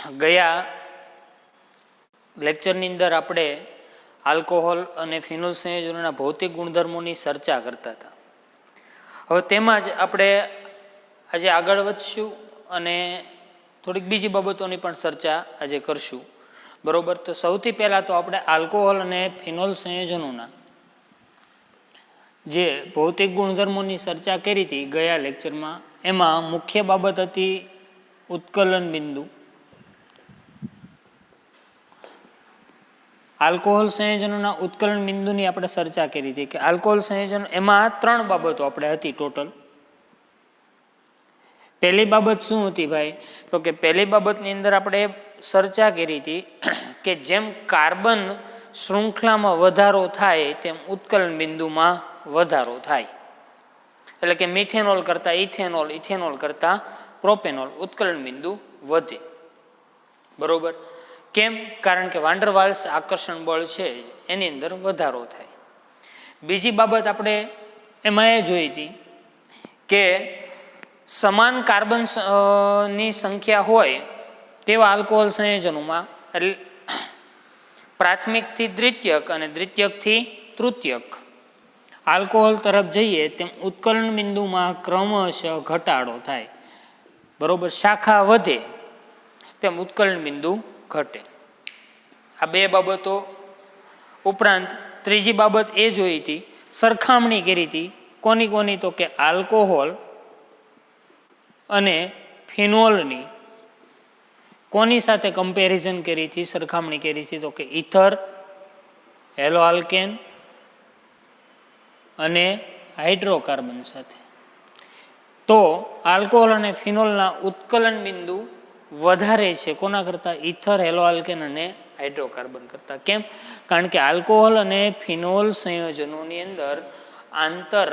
ગયા લેક્ચરની અંદર આપણે આલ્કોહોલ અને ફિનોલ સંયોજનોના ભૌતિક ગુણધર્મોની ચર્ચા કરતા હતા. હવે તેમાં જ આપણે આજે આગળ વધશું અને થોડીક બીજી બાબતોની પણ ચર્ચા આજે કરશું. બરોબર, તો સૌથી પહેલાં તો આપણે આલ્કોહોલ અને ફિનોલ સંયોજનોના જે ભૌતિક ગુણધર્મોની ચર્ચા કરી હતી ગયા લેક્ચરમાં, એમાં મુખ્ય બાબત હતી ઉત્કલન બિંદુ. આલ્કોહોલ સંયોજનોના ઉત્કલન બિંદુની આપણે ચર્ચા કરી હતી કે આલ્કોહોલ સંયોજન એમાં 3 બાબતો આપણે હતી ટોટલ. પહેલી બાબત શું હતી ભાઈ? તો કે પહેલી બાબતની અંદર આપણે ચર્ચા કરી હતી કે જેમ કાર્બન શૃંખલામાં વધારો થાય તેમ ઉત્કલન બિંદુમાં વધારો થાય. એટલે કે મિથેનોલ કરતાં ઇથેનોલ, ઇથેનોલ કરતાં પ્રોપેનોલ, ઉત્કલન બિંદુ વધે. બરોબર, કેમ? કારણ કે વાન ડર વાલ્સ આકર્ષણ બળ છે એની અંદર વધારો થાય. બીજી બાબત આપણે એમાં એ જોઈ હતી કે સમાન કાર્બન ની સંખ્યા હોય તેવા આલ્કોહોલ સંયોજનોમાં, એટલે પ્રાથમિકથી દ્વિતીયક અને દ્વિતીયકથી તૃતીયક આલ્કોહોલ તરફ જઈએ તેમ ઉત્કલન બિંદુમાં ક્રમશઃ ઘટાડો થાય. બરોબર, શાખા વધે તેમ ઉત્કલન બિંદુ ઘટે. આ 2 બાબતો ઉપરાંત ત્રીજી બાબત એ જોઈ હતી, સરખામણી કરી હતી. કોની કોની? તો કે આલ્કોહોલ અને ફિનોલની કોની સાથે કમ્પેરિઝન કરી હતી, સરખામણી કરી હતી? તો કે ઇથર, હેલો આલ્કેન અને હાઇડ્રોકાર્બન સાથે. તો આલ્કોહોલ અને ફિનોલના ઉત્કલન બિંદુ વધારે છે કોના કરતાં? ઇથર, હેલો આલ્કેન અને હાઇડ્રોકાર્બન કરતાં. કેમ? કારણ કે આલ્કોહોલ અને ફિનોલ સંયોજનોની અંદર આંતર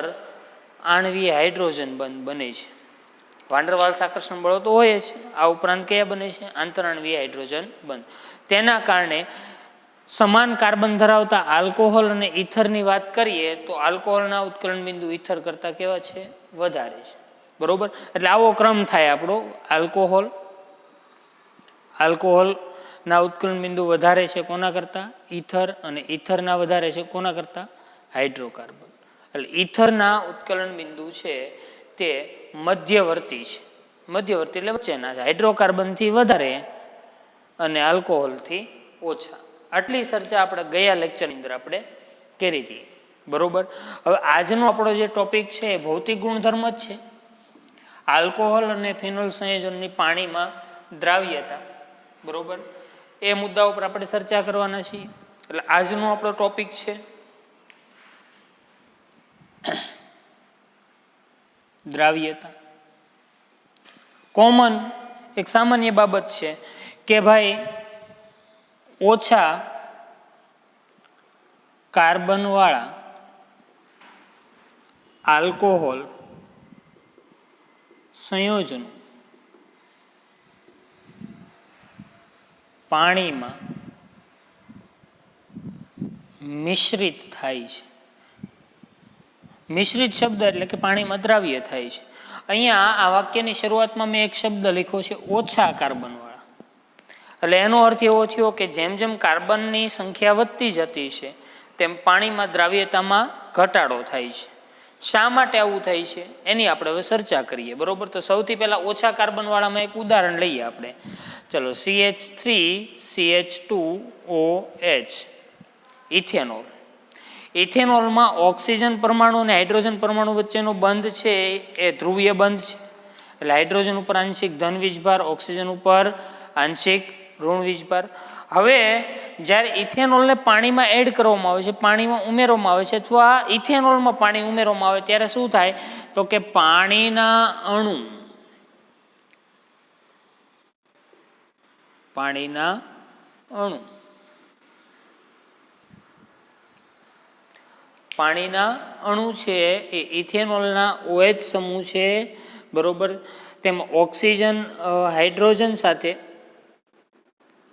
આણ્વીય હાઇડ્રોજન બંધ બને છે. વાન ડર વાલ્સ આકર્ષણ બળો તો હોય જ, આ ઉપરાંત કયા બને છે? આંતરાણવીય હાઇડ્રોજન બંધ. તેના કારણે સમાન કાર્બન ધરાવતા આલ્કોહોલ અને ઇથરની વાત કરીએ તો આલ્કોહોલના ઉત્કલન બિંદુ ઇથર કરતાં કેવા છે? વધારે છે. બરોબર, એટલે આવો ક્રમ થાય આપણો. આલ્કોહોલના ઉત્કલન બિંદુ વધારે છે કોના કરતાં? ઇથર, અને ઇથરના વધારે છે કોના કરતાં? હાઇડ્રોકાર્બન. એટલે ઇથરના ઉત્કલન બિંદુ છે તે મધ્યવર્તી છે. મધ્યવર્તી એટલે વચ્ચેના છે. હાઇડ્રોકાર્બનથી વધારે અને આલ્કોહોલથી ઓછા. આટલી ચર્ચા આપણે ગયા લેક્ચરની અંદર આપણે કરી હતી. બરોબર, હવે આજનો આપણો જે ટોપિક છે એ ભૌતિક ગુણધર્મ જ છે. આલ્કોહોલ અને ફિનોલ સંયોજનની પાણીમાં દ્રાવ્યતા. બરોબર, એ મુદ્દા ઉપર આપણે ચર્ચા કરવાના છીએ. એટલે આજનો આપણો ટોપિક છે દ્રાવ્યતા. કોમન એક સામાન્ય બાબત છે કે ભાઈ ઓછા કાર્બન વાળા આલ્કોહોલ સંયોજનો પાણીમાં મિશ્રિત થાય છે. મિશ્રિત શબ્દ એટલે કે પાણીમાં દ્રાવ્ય થાય છે. અહીંયા આ વાક્યની શરૂઆતમાં મેં એક શબ્દ લખ્યો છે ઓછા કાર્બન વાળા. એટલે એનો અર્થ એવો થયો કે જેમ જેમ કાર્બનની સંખ્યા વધતી જતી છે તેમ પાણીમાં દ્રાવ્યતામાં ઘટાડો થાય છે. શા માટે આવું થાય છે એની આપણે હવે ચર્ચા કરીએ. બરોબર, તો સૌથી પહેલા ઓછા કાર્બન વાળામાં એક ઉદાહરણ લઈએ આપણે. ચલો, CH3CH2OH ઇથેનોલ. ઇથેનોલમાં ઓક્સિજન પરમાણુ અને હાઇડ્રોજન પરમાણુ વચ્ચેનો બંધ છે એ ધ્રુવીય બંધ છે. એટલે હાઇડ્રોજન ઉપર આંશિક ધન વીજભાર, ઓક્સિજન ઉપર આંશિક ઋણ વીજભાર. હવે જ્યારે ઇથેનોલને પાણીમાં એડ કરવામાં આવે છે, પાણીમાં ઉમેરવામાં આવે છે, અથવા ઇથેનોલમાં પાણી ઉમેરવામાં આવે ત્યારે શું થાય? તો કે પાણીના અણુ છે એ ઇથેનોલના OH સમૂહ છે. બરોબર, તેમાં ઓક્સિજન હાઇડ્રોજન સાથે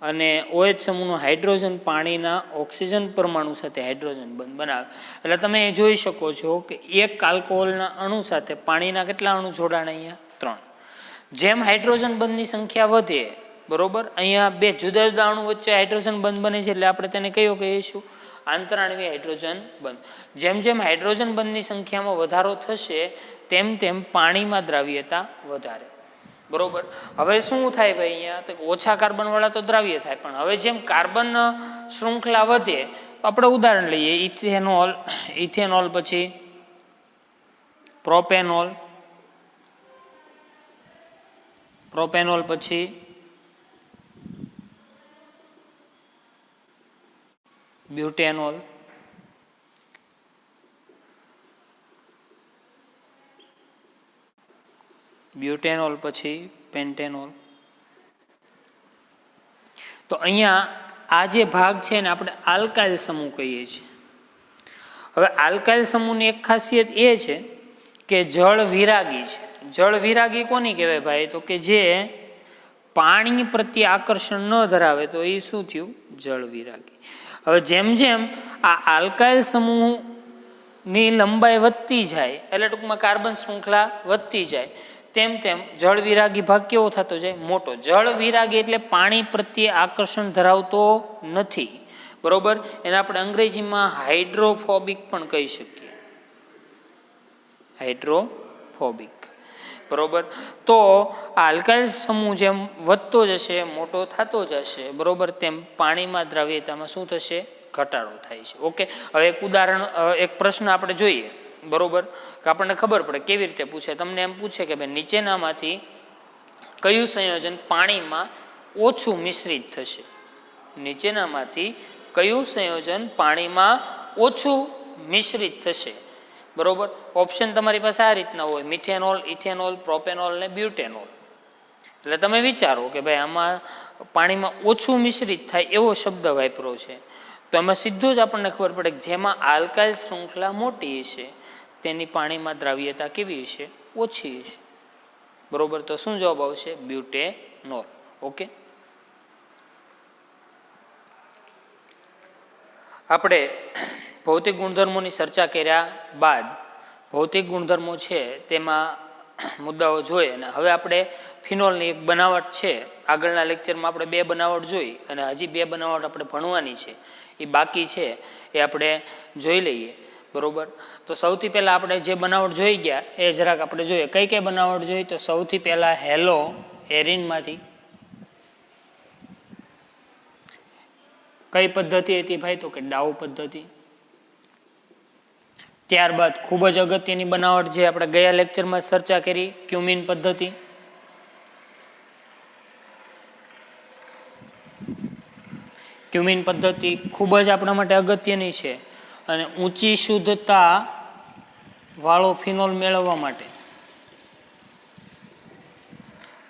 અને OH સમૂહનો હાઇડ્રોજન પાણીના ઓક્સિજન પરમાણુ સાથે હાઇડ્રોજન બંધ બનાવે. એટલે તમે જોઈ શકો છો કે એક આલ્કોહોલના અણુ સાથે પાણીના કેટલા અણુ જોડાણ? અહીંયા 3. જેમ હાઇડ્રોજન બંધની સંખ્યા વધે બરોબર, અહીંયા બે જુદા જુદા અણુ વચ્ચે હાઇડ્રોજન બંધ બને છે એટલે આપણે તેને કયો કહીશું? આંતરાણવીય હાઇડ્રોજન બંધ. જેમ જેમ હાઇડ્રોજન બંધની સંખ્યામાં વધારો થશે તેમ તેમ પાણીમાં દ્રાવ્યતા વધારે. બરોબર, હવે શું થાય ભાઈ? અહીંયા તો ઓછા કાર્બન વાળા તો દ્રાવ્ય થાય, પણ હવે જેમ કાર્બન શૃંખલા વધે, આપણે ઉદાહરણ લઈએ, ઇથેનોલ પછી પ્રોપેનોલ પછી બ્યુટેનોલ, પછી પેન્ટેનોલ. તો અહીંયા આ જે ભાગ છે ને આપણે આલ્કાઇલ સમૂહ કહીએ છીએ. હવે આલ્કાઇલ સમૂહની એક ખાસિયત એ છે કે જળ વિરાગી છે. જળ વિરાગી કોની કહેવાય ભાઈ? તો કે જે પાણી પ્રત્યે આકર્ષણ ન ધરાવે, તો એ શું થયું? જળ વિરાગી. હવે જેમ જેમ આ આલ્કાઇલ સમૂહની લંબાઈ વધતી જાય, એટલે ટૂંકમાં કાર્બન શૃંખલા વધતી જાય, તેમ તેમ જળ વિરાગી ભાગ કેવો થતો જાય? મોટો. જળ વિરાગી એટલે પાણી પ્રત્યે આકર્ષણ ધરાવતો નથી. બરોબર, એને આપણે અંગ્રેજીમાં હાઇડ્રોફોબિક પણ કહી શકીએ. હાઇડ્રોફોબિક. બરોબર, તો આ આલ્કાઇલ સમૂહ જેમ વધતો જશે, મોટો થતો જશે, બરોબર, તેમ પાણીમાં દ્રાવ્યતામાં શું થશે? ઘટાડો થાય છે. ઓકે, હવે એક ઉદાહરણ, એક પ્રશ્ન આપણે જોઈએ. બરોબર, કે આપણને ખબર પડે કેવી રીતે પૂછે. તમને એમ પૂછે કે ભાઈ નીચેનામાંથી કયું સંયોજન પાણીમાં ઓછું મિશ્રિત થશે? નીચેનામાંથી કયું સંયોજન પાણીમાં ઓછું મિશ્રિત થશે? બરોબર, ઓપ્શન તમારી પાસે આ રીતના હોય: મિથેનોલ, ઇથેનોલ, પ્રોપેનોલ ને બ્યુટેનોલ. એટલે તમે વિચારો કે ભાઈ આમાં પાણીમાં ઓછું મિશ્રિત થાય એવો શબ્દ વાપરો છે, તો એમાં સીધું જ આપણને ખબર પડે કે જેમાં આલ્કાઇલ શૃંખલા મોટી હશે તેની પાણીમાં દ્રાવ્યતા કેવી હશે? ઓછી હશે. બરોબર, તો શું જવાબ આવશે? બ્યુટેનોલ. ઓકે, આપણે ભૌતિક ગુણધર્મોની ચર્ચા કર્યા બાદ ભૌતિક ગુણધર્મો છે તેમાં મુદ્દાઓ જોઈએ, અને હવે આપણે ફિનોલની એક બનાવટ છે. આગળના લેક્ચરમાં આપણે 2 બનાવટ જોઈ, અને હજી 2 બનાવટ આપણે ભણવાની છે, એ બાકી છે, એ આપણે જોઈ લઈએ. બરોબર, તો સૌથી પહેલાં આપણે જે બનાવટ જોઈ ગયા એ જરાક આપણે જોઈએ. કઈ કઈ બનાવટ જોઈ? તો સૌથી પહેલાં હેલો એરિનમાંથી. કઈ પદ્ધતિ હતી ભાઈ? તો કે ડાઉ પદ્ધતિ. ત્યારબાદ ખૂબ જ અગત્યની બનાવટ જે આપણે ગયા લેક્ચરમાં ચર્ચા કરી, ક્યુમિન પદ્ધતિ. ક્યુમિન પદ્ધતિ ખૂબ જ આપણા માટે અગત્યની છે, અને ઊંચી શુદ્ધતા વાળો ફિનોલ મેળવવા માટે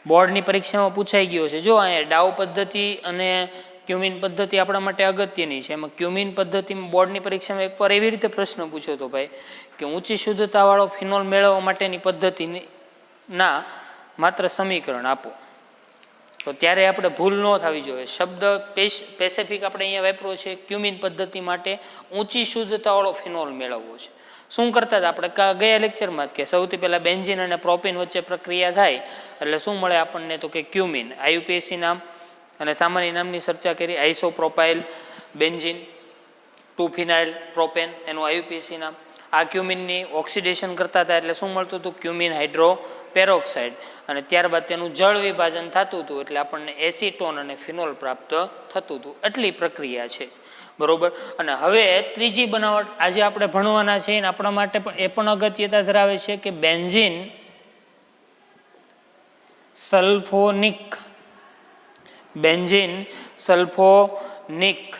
બોર્ડની પરીક્ષામાં પૂછાઈ ગયો છે. જો અહીંયા ડાઉ પદ્ધતિ અને ક્યુમિન પદ્ધતિ આપણા માટે અગત્યની છે. એમાં ક્યુમિન પદ્ધતિમાં બોર્ડની પરીક્ષામાં એકવાર એવી રીતે પ્રશ્ન પૂછ્યો હતો ભાઈ કે ઊંચી શુદ્ધતાવાળો ફિનોલ મેળવવા માટેની પદ્ધતિના માત્ર સમીકરણ આપો. તો ત્યારે આપણે ભૂલ ન થવી જોઈએ. શબ્દ સ્પેસિફિક આપણે અહીંયા વાપરો છે ક્યુમિન પદ્ધતિ માટે ઊંચી શુદ્ધતાવાળો ફિનોલ મેળવવો છે. શું કરતા હતા આપણે ગયા લેક્ચરમાં કે સૌથી પહેલાં બેન્ઝીન અને પ્રોપીન વચ્ચે પ્રક્રિયા થાય એટલે શું મળે આપણને? તો કે ક્યુમિન. આઈયુપીએસી નામ અને સામાન્ય નામની ચર્ચા કરી. આઇસોપ્રોપાઇલ બેન્ઝીન, 2-ફિનાઇલ પ્રોપેન એનું આઈયુપીએસી નામ. આ ક્યુમિનની ઓક્સિડેશન કરતા હતા એટલે શું મળતું હતું? ક્યુમિન હાઇડ્રોપેરોક્સાઇડ. અને ત્યારબાદ તેનું જળ વિભાજન થતું હતું એટલે આપણને એસિટોન અને ફિનોલ પ્રાપ્ત થતું હતું. એટલી પ્રક્રિયા છે. બરોબર, અને હવે ત્રીજી બનાવટ આજે આપણે ભણવાના છે, અને આપણા માટે પણ એ પણ અગત્યતા ધરાવે છે કે benzene sulphonic. Benzene sulphonic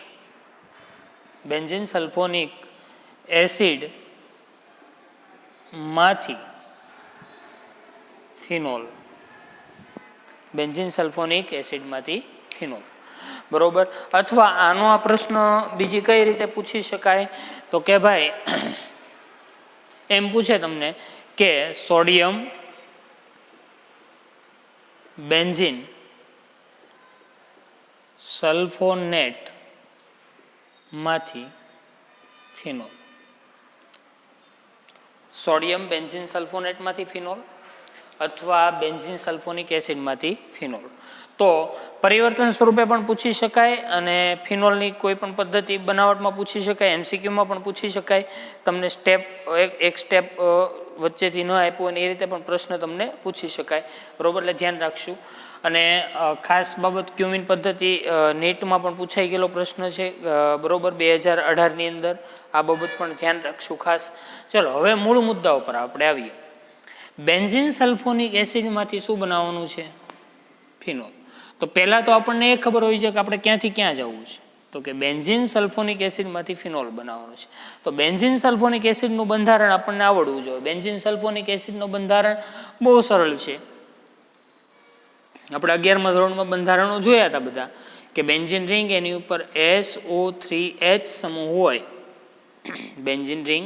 acid માંથી ફિનોલ. બેન્ઝીન સલ્ફોનિક એસિડમાંથી ફિનોલ. બરોબર, અથવા આનો આ પ્રશ્ન બીજી કઈ રીતે પૂછી શકાય? તો કે ભાઈ એમ પૂછે તમને કે સોડિયમ બેન્ઝીન સલ્ફોનેટ માંથી ફિનોલ. સોડિયમ બેન્ઝીન સલ્ફોનેટમાંથી ફિનોલ. અથવા બેન્ઝીન સલ્ફોનિક એસિડમાંથી ફિનોલ. તો પરિવર્તન સ્વરૂપે પણ પૂછી શકાય અને ફિનોલની કોઈ પણ પદ્ધતિ બનાવટમાં પૂછી શકાય, એમસીક્યુમાં પણ પૂછી શકાય. તમને સ્ટેપ એક સ્ટેપ વચ્ચેથી ન આપ્યું અને એ રીતે પણ પ્રશ્ન તમને પૂછી શકાય. બરાબર, એટલે ધ્યાન રાખશું. અને ખાસ બાબત ક્યુમિન પદ્ધતિ નીટમાં પણ પૂછાઈ ગયેલો પ્રશ્ન છે, બરાબર, 2018ની અંદર. આ બાબત પણ ધ્યાન રાખશું ખાસ. ચલો હવે મૂળ મુદ્દા ઉપર આપણે આવીએ. બેન્ઝીન સલ્ફોનિક એસિડમાંથી શું બનાવવાનું છે? ફિનોલ. તો પહેલાં તો આપણને એ ખબર હોય છે કે આપણે ક્યાંથી ક્યાં જવું છે. તો કે બેન્ઝીન સલ્ફોનિક એસિડમાંથી ફિનોલ બનાવવાનું છે. તો બેન્ઝીન સલ્ફોનિક એસિડનું બંધારણ આપણને આવડવું જોઈએ. બેન્ઝીન સલ્ફોનિક એસિડનું બંધારણ બહુ સરળ છે. આપણે 11મા ધોરણમાં બંધારણો જોયા હતા બધા, કે બેન્ઝીન રિંગ એની ઉપર SO3H સમૂહ હોય. બેન્ઝીન રિંગ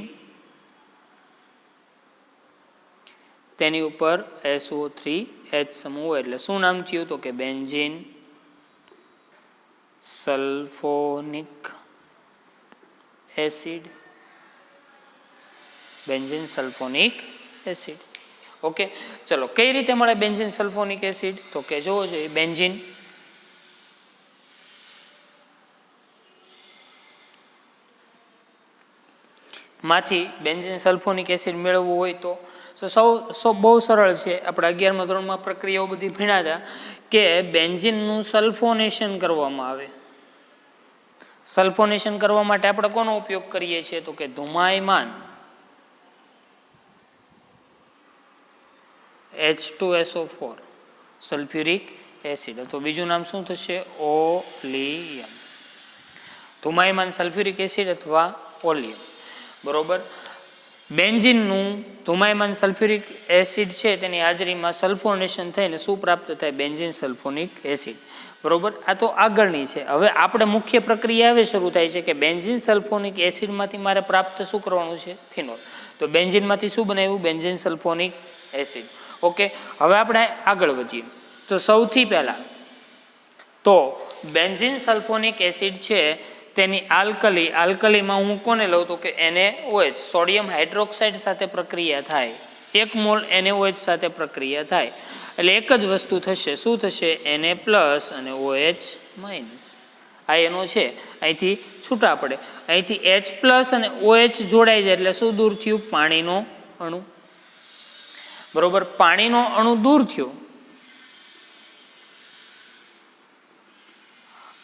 તેની ઉપર SO3H સમૂહ હોય એટલે શું નામ થયું? તો કે benzene sulphonic acid. Benzene sulphonic acid. Okay, ચલો કઈ રીતે મળે બેન્ઝીન સલ્ફોનિક એસિડ? તો કે જોવો જોઈએ, બેન્ઝીન માંથી બેન્ઝીન સલ્ફોનિક એસિડ મેળવવું હોય તો સૌ બહુ સરળ છે. આપણે 11મા ધોરણમાં પ્રક્રિયાઓ બધી ભણ્યા હતા કે બેન્ઝીનનું સલ્ફોનેશન કરવામાં આવે. સલ્ફોનેશન કરવા માટે આપણે કોનો ઉપયોગ કરીએ છીએ? તો કે ધુમાયમાન H2SO4 સલ્ફ્યુરિક એસિડ, અથવા બીજું નામ શું થશે? ઓલિયમ. ધુમાયમાન સલ્ફ્યુરિક એસિડ અથવા ઓલિયમ. બરોબર, બેન્ઝીનનું ધુમાયમાન સલ્ફ્યુરિક એસિડ છે તેની હાજરીમાં સલ્ફોનેશન થઈને શું પ્રાપ્ત થાય? Benzene sulphonic acid. બરોબર, આ તો આગળની છે. હવે આપણે મુખ્ય પ્રક્રિયા હવે શરૂ થાય છે કે બેન્ઝીન સલ્ફોનિક એસિડમાંથી મારે પ્રાપ્ત શું કરવાનું છે? ફિનોલ. તો બેન્ઝીનમાંથી શું બનાવ્યું? Benzene sulphonic acid. ઓકે, હવે આપણે આગળ વધીએ. તો સૌથી પહેલા તો બેન્ઝીન સલ્ફોનિક એસિડ છે તેની આલ્કલીમાં હું કોને લઉં? તો કે NaOH, સોડિયમ હાઇડ્રોક્સાઇડ સાથે પ્રક્રિયા થાય. 1 મોલ NaOH સાથે પ્રક્રિયા થાય એટલે એક જ વસ્તુ થશે. શું થશે? Na+ અને OH-. આયનો છે અહીંથી છૂટા પડે. અહીંથી H+ અને OH જોડાઈ જાય એટલે શું દૂર થયું? પાણીનો અણુ. બરોબર, પાણીનો અણુ દૂર થયો.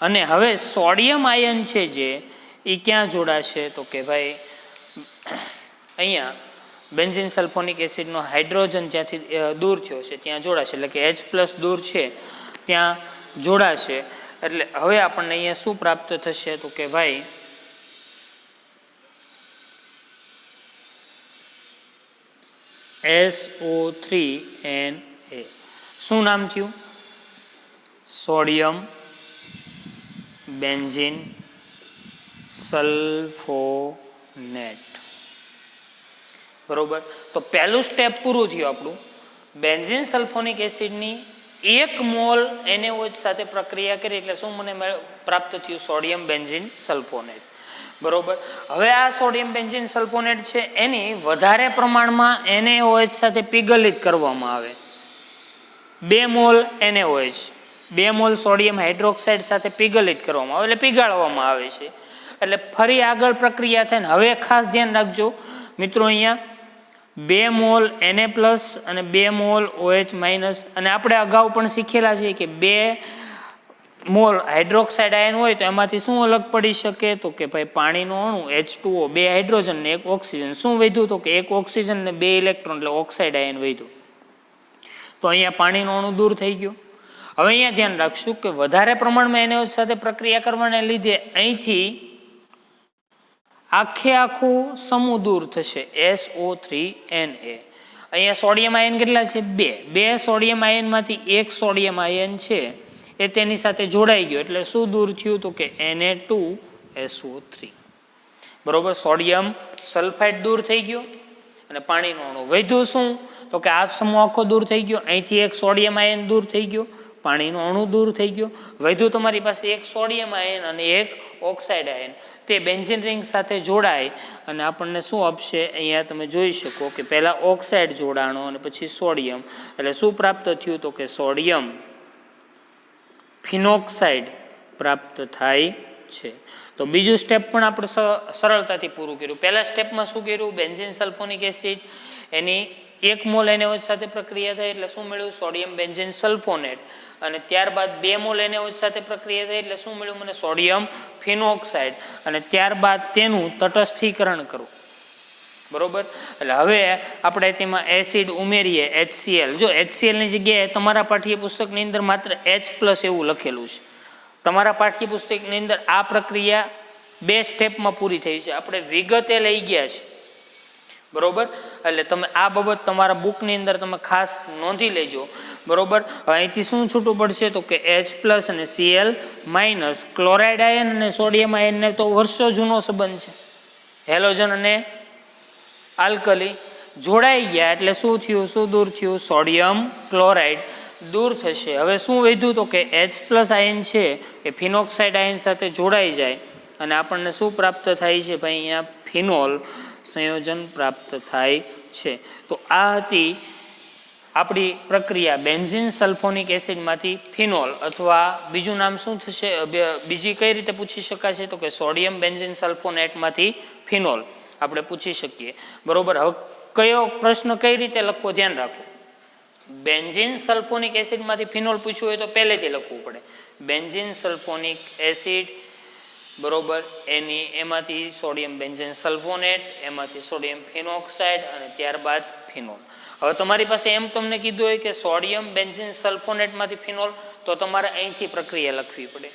અને હવે સોડિયમ આયન છે જે એ ક્યાં જોડાશે? તો કે ભાઈ અહીંયા બેન્ઝીન સલ્ફોનિક એસિડનો હાઇડ્રોજન જ્યાંથી દૂર થયો છે ત્યાં જોડાશે. એટલે કે H+ દૂર છે ત્યાં જોડાશે. એટલે હવે આપણને અહીંયા શું પ્રાપ્ત થશે? તો કે ભાઈ SO3Na. શું નામ થયું? Sodium benzene sulphonate. બરોબર, તો પહેલું સ્ટેપ પૂરું થયું આપણું. બેન્ઝીન સલ્ફોનિક એસિડની 1 મોલ NaOH સાથે પ્રક્રિયા કરી એટલે શું મને પ્રાપ્ત થયું? Sodium benzene sulphonate. બરોબર, હવે આ સોડિયમ બેન્ઝીન સલ્ફોનેટ છે એની વધારે પ્રમાણમાં NaOH સાથે પીગલિત કરવામાં આવે. 2 mall NaOH, 2 mall sodium hydroxide સાથે પીગલિત કરવામાં આવે એટલે પીગાળવામાં આવે છે. એટલે ફરી આગળ પ્રક્રિયા થાય ને. હવે ખાસ ધ્યાન રાખજો મિત્રો, અહીંયા 2 મોલ Na+ અને 2 મોલ OH-. અને આપણે અગાઉ પણ શીખેલા છે કે 2 મોલ હાઇડ્રોક્સાઇડ આયન હોય તો એમાંથી શું અલગ પડી શકે? તો કે ભાઈ પાણીનો અણુ H2O, 2 હાઇડ્રોજન ને 1 ઓક્સિજન. શું વધ્યું? તો કે 1 ઓક્સિજન ને 2 ઇલેક્ટ્રોન એટલે ઓક્સાઇડ આયન વધ્યું. તો અહીંયા પાણીનો અણુ દૂર થઈ ગયો. હવે અહીંયા ધ્યાન રાખશું કે વધારે પ્રમાણમાં NaOH સાથે પ્રક્રિયા કરવાને લીધે અહીંથી આખું સમૂહ દૂર થશે SO3Na. અહીંયા સોડિયમ આયન કેટલા છે? 2 સોડિયમ આયનમાંથી 1 સોડિયમ આયન છે એ તેની સાથે જોડાઈ ગયો એટલે શું દૂર થયું? તો કે Na2SO3. બરોબર, સોડિયમ સલ્ફાઇડ દૂર થઈ ગયો અને પાણીનો અણુ વધ્યું. શું? તો કે આ સમૂહ આખો દૂર થઈ ગયો. અહીંથી 1 સોડિયમ આયન દૂર થઈ ગયો, પાણીનો અણુ દૂર થઈ ગયો. વધ્યું તમારી પાસે એક સોડિયમ આયન અને એક ઓક્સાઇડ આયન. તે બેન્ઝીન રિંગ સાથે જોડાય અને આપણને શું આપશે? અહીંયા તમે જોઈ શકો કે પહેલાં ઓક્સાઇડ જોડાણો અને પછી સોડિયમ. એટલે શું પ્રાપ્ત થયું? તો કે સોડિયમ ફિનોક્સાઇડ પ્રાપ્ત થાય છે. તો બીજું સ્ટેપ પણ આપણે સરળતાથી પૂરું કર્યું. પહેલા સ્ટેપમાં શું કર્યું? બેન્ઝીન સલ્ફોનિક એસિડ એની 1 મોલ NaOH સાથે પ્રક્રિયા થઈ એટલે શું મળ્યું? Sodium benzene sulphonate. અને ત્યારબાદ 2 મોલ NaOH સાથે પ્રક્રિયા થઈ એટલે શું મળ્યું મને? Sodium phenoxide. અને ત્યારબાદ તેનું તટસ્થીકરણ કરવું. બરોબર. એટલે હવે આપણે તેમાં એસિડ ઉમેરીએ HCl. જો HClની જગ્યાએ તમારા પાઠ્યપુસ્તકની અંદર માત્ર H+ એવું લખેલું છે. તમારા પાઠ્યપુસ્તકની અંદર આ પ્રક્રિયા 2 સ્ટેપમાં પૂરી થઈ છે. આપણે વિગતે લઈ ગયા છે. બરોબર. એટલે તમે આ બાબત તમારા બુકની અંદર તમે ખાસ નોંધી લેજો. બરોબર. અહીંથી શું છૂટું પડશે? તો કે H+ અને Cl-, ક્લોરાઇડ આયન અને સોડિયમ આયનને તો વર્ષો જૂનો સંબંધ છે. હેલોજન અને આલ્કલી જોડાઈ ગયા એટલે શું થયું? શું દૂર થયું? સોડિયમ ક્લોરાઇડ દૂર થશે. હવે શું વધ્યું? તો કે H+ આયન છે એ ફિનોક્સાઇડ આયન સાથે જોડાઈ જાય અને આપણને શું પ્રાપ્ત થાય છે? ભાઈ અહીંયા ફિનોલ સંયોજન પ્રાપ્ત થાય છે. તો આ હતી આપણી પ્રક્રિયા બેન્ઝીન સલ્ફોનિક એસિડમાંથી ફિનોલ, અથવા બીજું નામ શું થશે? બીજી કઈ રીતે પૂછી શકાશે? તો કે સોડિયમ બેન્ઝીન સલ્ફોનેટમાંથી ફિનોલ આપણે પૂછી શકીએ. બરોબર. હવે કયો પ્રશ્ન કઈ રીતે લખવો ધ્યાન રાખો. બેન્ઝીન સલ્ફોનિક એસિડમાંથી ફિનોલ પૂછવું હોય તો પહેલેથી લખવું પડે. બેન્ઝીન સલ્ફોનિક એસિડ, બરોબર, એમાંથી સોડિયમ બેન્ઝીન સલ્ફોનેટ, એમાંથી સોડિયમ ફિનોક્સાઇડ અને ત્યારબાદ ફિનોલ. હવે તમારી પાસે એમ તમને કીધું હોય કે સોડિયમ બેન્ઝીન સલ્ફોનેટમાંથી ફિનોલ, તો તમારે અહીંથી પ્રક્રિયા લખવી પડે.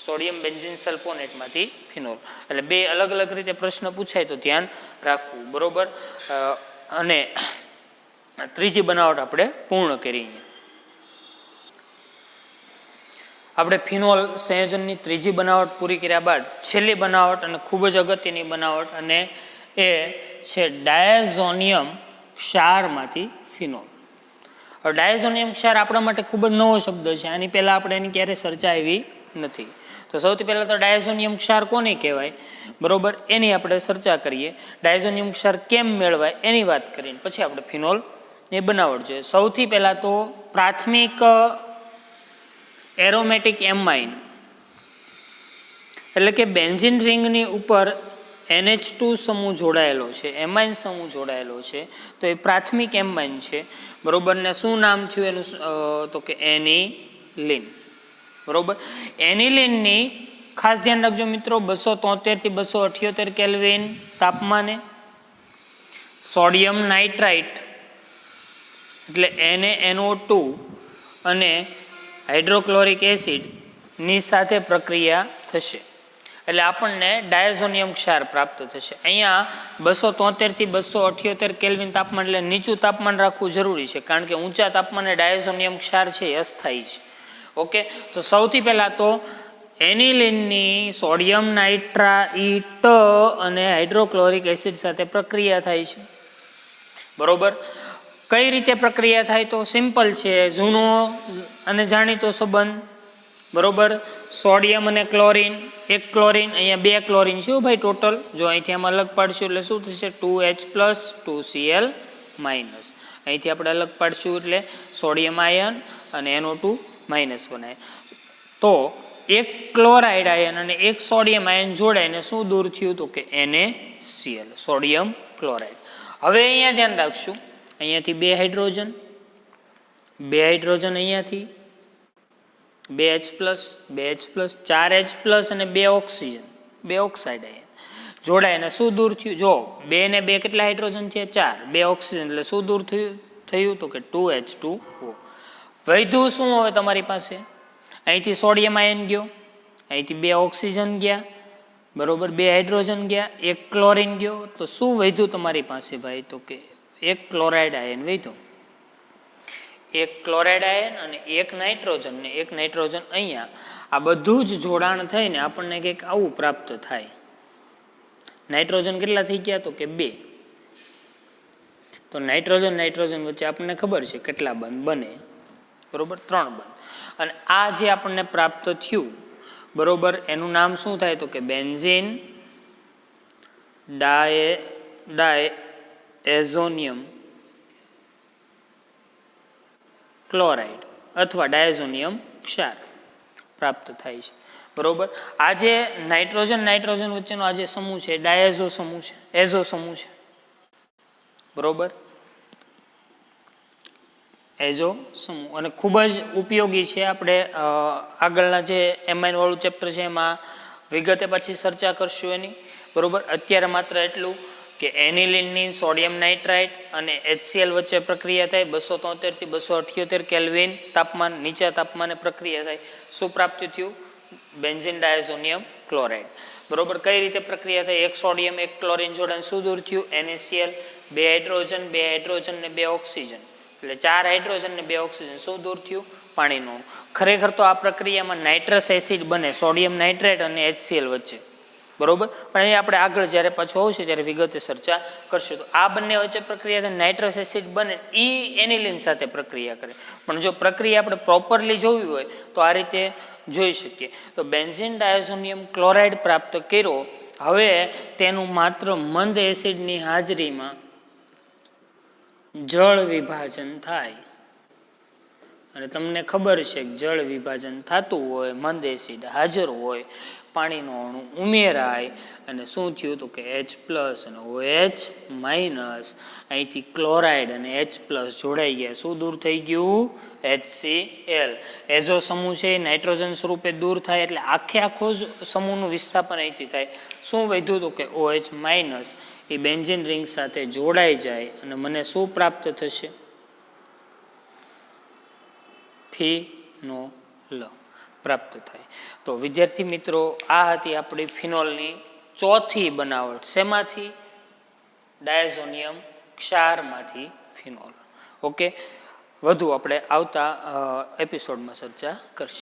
સોડિયમ બેન્ઝીન સલ્ફોનેટમાંથી ફિનોલ. એટલે 2 અલગ અલગ રીતે પ્રશ્ન પૂછાય તો ધ્યાન રાખવું. બરોબર. અને ત્રીજી બનાવટ આપણે પૂર્ણ કરી. આપણે ફિનોલ સંયોજનની ત્રીજી બનાવટ પૂરી કર્યા બાદ છેલ્લી બનાવટ અને ખૂબ જ અગત્યની બનાવટ, અને એ છે ડાયઝોનિયમ ક્ષારમાંથી ફિનોલ. હવે ડાયઝોનિયમ ક્ષાર આપણા માટે ખૂબ જ નવો શબ્દ છે. આની પહેલાં આપણે એની ક્યારેય ચર્ચા આવી નથી. તો સૌથી પહેલાં તો ડાયઝોનિયમ ક્ષાર કોને કહેવાય? બરોબર. એની આપણે ચર્ચા કરીએ. ડાયઝોનિયમ ક્ષાર કેમ મેળવાય એની વાત કરીને પછી આપણે ફિનોલ એ બનાવટ જોઈએ. સૌથી પહેલાં તો પ્રાથમિક એરોમેટિક એમાઇન એટલે કે બેન્ઝીન રિંગની ઉપર NH2 સમૂહ જોડાયેલો છે, એમાઇન સમૂહ જોડાયેલો છે, તો એ પ્રાથમિક એમાઇન છે. બરોબર. ને શું નામ થયું એનું? તો કે એનિલીન. બરોબર. એનિલીનની ખાસ ધ્યાન રાખજો મિત્રો, 273 થી 278 કેલ્વિન તાપમાને સોડિયમ નાઇટ્રાઇટ એટલે NaNO2 અને હાઇડ્રોક્લોરિક એસિડની સાથે પ્રક્રિયા થશે એટલે આપણને ડાયઝોનિયમ ક્ષાર પ્રાપ્ત થશે. અહીંયા 273 થી 278 કેલ્વિન તાપમાન એટલે નીચું તાપમાન રાખવું જરૂરી છે, કારણ કે ઊંચા તાપમાને ડાયઝોનિયમ ક્ષાર છે એ અસ્થાયી છે. ઓકે. તો સૌથી પહેલાં તો એનિલીનની સોડિયમ નાઇટ્રાઇટ અને હાઇડ્રોક્લોરિક એસિડ સાથે પ્રક્રિયા થાય છે. બરોબર. કઈ રીતે પ્રક્રિયા થાય? તો સિમ્પલ છે, જૂનો અને જાણીતો સંબંધ. બરોબર. સોડિયમ અને ક્લોરિન, 1 ક્લોરિન, અહીંયા 2 ક્લોરિન છે ભાઈ ટોટલ. જો અહીંથી આમાં અલગ પાડશું એટલે શું થશે? 2H+, 2Cl-. અહીંથી આપણે અલગ પાડશું એટલે સોડિયમ આયન અને NO2- બનાય. તો 1 ક્લોરાઇડ આયન અને 1 સોડિયમ આયન જોડાઈને શું દૂર થયું? તો કે NaCl, સોડિયમ ક્લોરાઇડ. હવે અહીંયા ધ્યાન રાખશું, અહીંયાથી 2 હાઇડ્રોજન, 2 હાઇડ્રોજન અહીંયાથી, 2H+, 4H+ અને 2 ઓક્સિજન, 2 ઓક્સાઇડ આયન જોડાઈને શું દૂર થયું? જો 2 ને 2 કેટલા હાઇડ્રોજન થયા? 4. 2 ઓક્સિજન એટલે શું દૂર થયું? તો કે 2H2O. વધ્યું શું હવે તમારી પાસે? અહીંથી સોડિયમ આયન ગયો, અહીંથી 2 ઓક્સિજન ગયા, બરોબર, 2 હાઇડ્રોજન ગયા, 1 ક્લોરિન ગયો, તો શું વધ્યું તમારી પાસે ભાઈ? તો કે 1 ક્લોરાઇડ આયન વધ્યું. 1 ક્લોરાઇડ આયન અને 1 નાઇટ્રોજન ને 1 નાઇટ્રોજન અહીંયા, આ બધું જ જોડાણ થઈને આપણને કંઈક આવું પ્રાપ્ત થાય. નાઇટ્રોજન કેટલા થઈ ગયા? તો કે 2. તો નાઇટ્રોજન વચ્ચે આપણને ખબર છે કેટલા બંધ બને? બરોબર, 3 બંધ. અને આ જે આપણને પ્રાપ્ત થયું, બરોબર, એનું નામ શું થાય તો કે બેન્ઝીન ડાયએઝોનિયમ ક્લોરાઇડ અથવા ડાયઝોનિયમ ક્ષાર પ્રાપ્ત થાય છે, બરોબર. આ જે નાઇટ્રોજન વચ્ચેનો આ જે સમૂહ છે ડાયઝો સમૂહ છે, એઝો સમૂહ છે, બરોબર, એઝો સમૂહ, અને ખૂબ જ ઉપયોગી છે. આપણે આગળના જે એમાઇન વાળું ચેપ્ટર છે એમાં વિગતે પછી ચર્ચા કરશું એની, બરોબર. અત્યારે માત્ર એટલું કે એનિલિનની સોડિયમ નાઇટ્રાઇટ અને HCl વચ્ચે પ્રક્રિયા થાય, 273 થી 278 કેલ્વિન તાપમાન, નીચા તાપમાને પ્રક્રિયા થાય. શું પ્રાપ્ત થયું? બેન્ઝીન ડાયઝોનિયમ ક્લોરાઇડ, બરોબર. કઈ રીતે પ્રક્રિયા થાય? એક સોડિયમ એક ક્લોરીન જોડાણ શું દૂર થયું? NaCl, 2 હાઇડ્રોજન ને 2 ઓક્સિજન, એટલે 4 હાઇડ્રોજન ને 2 ઓક્સિજન, શું દૂર થયું? પાણીનું. ખરેખર તો આ પ્રક્રિયામાં નાઇટ્રસ એસિડ બને સોડિયમ નાઇટ્રેટ અને HCl વચ્ચે, બરોબર. પણ અહીં આપણે આગળ જ્યારે પાછું આવશે ત્યારે વિગતે ચર્ચા કરશું. તો આ બંને વચ્ચે પ્રક્રિયા નાઇટ્રસ એસિડ બને એ એનિલિન સાથે પ્રક્રિયા કરે. પણ જો પ્રક્રિયા આપણે પ્રોપરલી જોવી હોય તો આ રીતે જોઈ શકીએ. તો બેન્ઝીન ડાયઝોનિયમ ક્લોરાઇડ પ્રાપ્ત કર્યો. હવે તેનું માત્ર મંદ એસિડની હાજરીમાં જળ વિભાજન થાય, અને તમને ખબર છે કે જળ વિભાજન થતું હોય, મંદ એસિડ હાજર હોય, પાણીનો અણુ ઉમેરાય અને શું થયું તો કે H+ અને OH-, અહીંથી ક્લોરાઇડ અને H+ જોડાઈ ગયા. શું દૂર થઈ ગયું? HCl. એઝો સમૂહ છે એ નાઇટ્રોજન સ્વરૂપે દૂર થાય, એટલે આખો જ સમૂહનું વિસ્થાપન અહીંથી થાય. શું વધ્યું તો કે OH- એ બેન્ઝીન રિંગ સાથે જોડાઈ જાય અને મને શું પ્રાપ્ત થશે? ફિનોલ પ્રાપ્ત થાય. તો વિદ્યાર્થી મિત્રો, આ હતી આપણી ફિનોલની ચોથી બનાવટ. શેમાંથી? ડાયઝોનિયમ ક્ષારમાંથી ફિનોલ. ઓકે, વધુ આપણે આવતા એપિસોડમાં ચર્ચા કરશું.